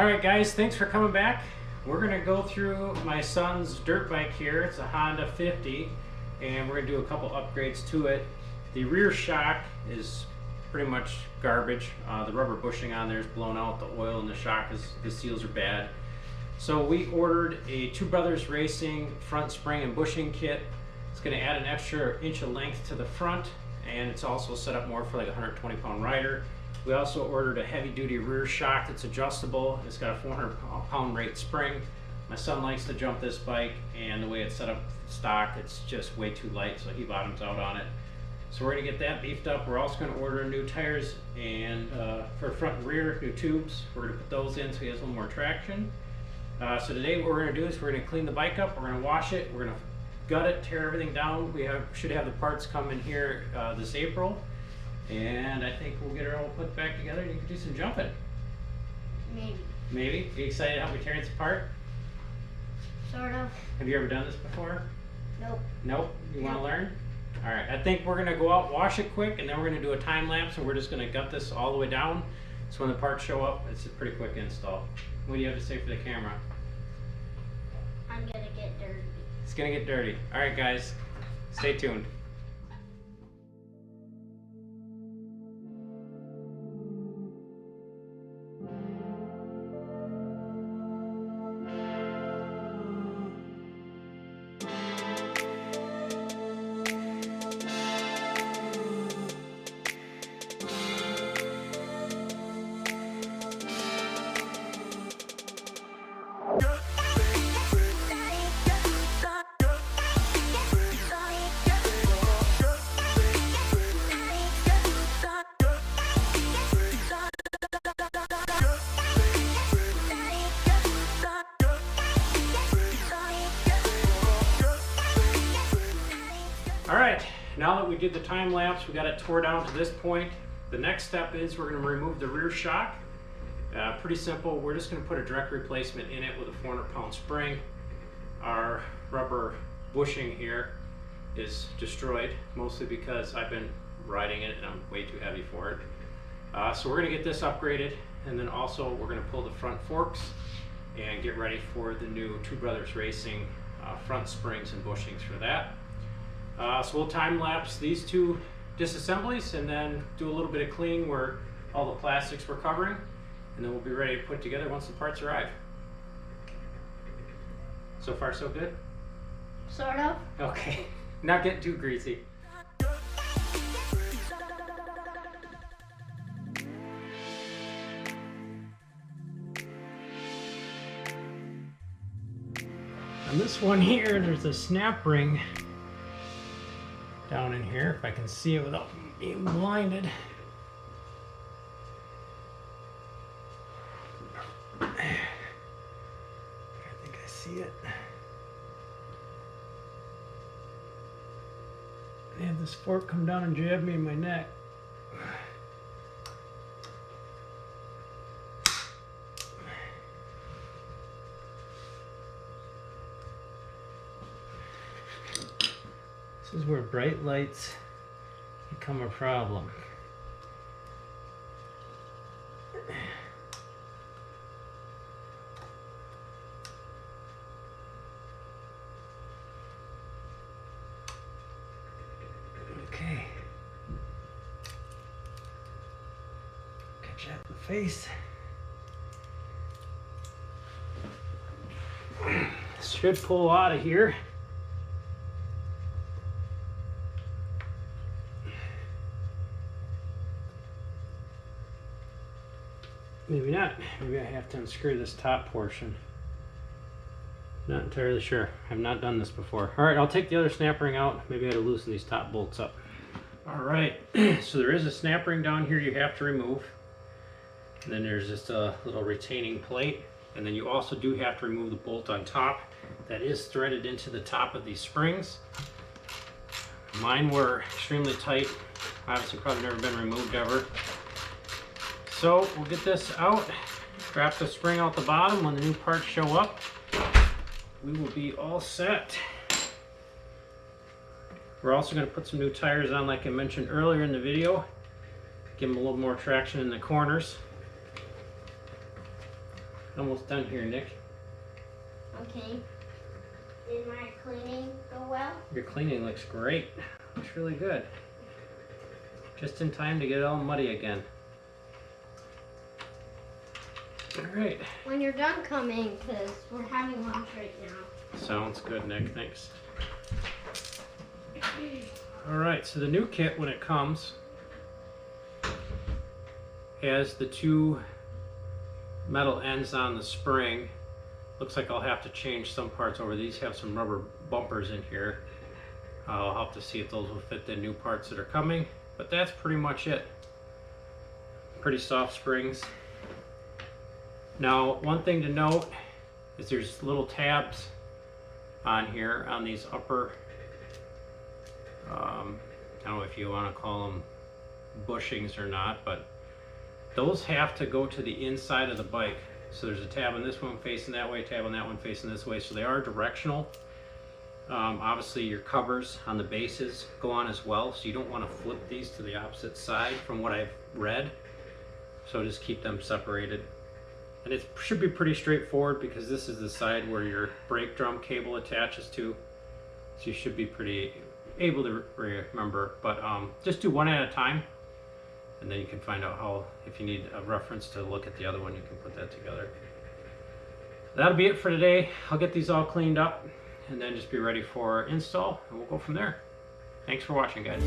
Alright guys, thanks for coming back. We're going to go through my son's dirt bike here. It's a Honda 50 and we're going to do a couple upgrades to it. The rear shock is pretty much garbage. The rubber bushing on there is blown out. The oil in the shock, the seals are bad. So we ordered a Two Brothers Racing front spring and bushing kit. It's going to add an extra inch of length to the front, and it's also set up more for like a 120-pound rider. We also ordered a heavy-duty rear shock that's adjustable. It's got a 400-pound rate spring. My son likes to jump this bike, and the way it's set up stock, it's just way too light, so he bottoms out on it. So we're going to get that beefed up. We're also going to order new tires and for front and rear, new tubes. We're going to put those in so he has a little more traction. So today what we're going to do is we're going to clean the bike up. We're going to wash it. We're going to gut it, tear everything down. We should have the parts come in here this April. And I think we'll get her all put back together and you can do some jumping. Maybe. Maybe? Are you excited to help me tear this apart? Sort of. Have you ever done this before? Nope. Nope? You want to learn? Alright, I think we're going to go out, wash it quick, and then we're going to do a time lapse, and we're just going to gut this all the way down. So when the parts show up, it's a pretty quick install. What do you have to say for the camera? I'm going to get dirty. It's going to get dirty. Alright guys, stay tuned. Alright, now that we did the time lapse, we got it tore down to this point. The next step is we're going to remove the rear shock. Pretty simple. We're just going to put a direct replacement in it with a 400-pound spring. Our rubber bushing here is destroyed, mostly because I've been riding it and I'm way too heavy for it. So we're going to get this upgraded, and then also we're going to pull the front forks and get ready for the new Two Brothers Racing front springs and bushings for that. So we'll time lapse these two disassemblies and then do a little bit of cleaning where all the plastics we're covering, and then we'll be ready to put together once the parts arrive. So far so good? Sort of. Okay, not getting too greasy. On this one here, there's a snap ring down in here, if I can see it without being blinded. I think I see it. I had this fork come down and jab me in my neck. This is where bright lights become a problem. Okay. Catch that in the face. This should pull out of here. Maybe not. Maybe I have to unscrew this top portion. Not entirely sure. I've not done this before. Alright, I'll take the other snap ring out. Maybe I gotta loosen these top bolts up. Alright, so there is a snap ring down here you have to remove. And then there's just a little retaining plate. And then you also do have to remove the bolt on top that is threaded into the top of these springs. Mine were extremely tight. Obviously probably never been removed ever. So we'll get this out, wrap the spring out the bottom. When the new parts show up, we will be all set. We're also going to put some new tires on like I mentioned earlier in the video. Give them a little more traction in the corners. almost done here, Nick. Okay. Did my cleaning go well? Your cleaning looks great. Looks really good. Just in time to get it all muddy again. All right. When you're done coming, because we're having lunch right now. Sounds good, Nick. Thanks. All right. So the new kit, when it comes, has the two metal ends on the spring. Looks like I'll have to change some parts over. These have some rubber bumpers in here. I'll have to see if those will fit the new parts that are coming, but that's pretty much it. Pretty soft springs. Now, one thing to note is there's little tabs on here on these upper, I don't know if you want to call them bushings or not, but those have to go to the inside of the bike. So there's a tab on this one facing that way, tab on that one facing this way, so they are directional. Obviously your covers on the bases go on as well, so you don't want to flip these to the opposite side from what I've read. So just keep them separated. And it should be pretty straightforward because this is the side where your brake drum cable attaches to. So you should be pretty able to remember, but just do one at a time. And then you can find out how, if you need a reference to look at the other one, you can put that together. That'll be it for today. I'll get these all cleaned up and then just be ready for install, and we'll go from there. Thanks for watching, guys.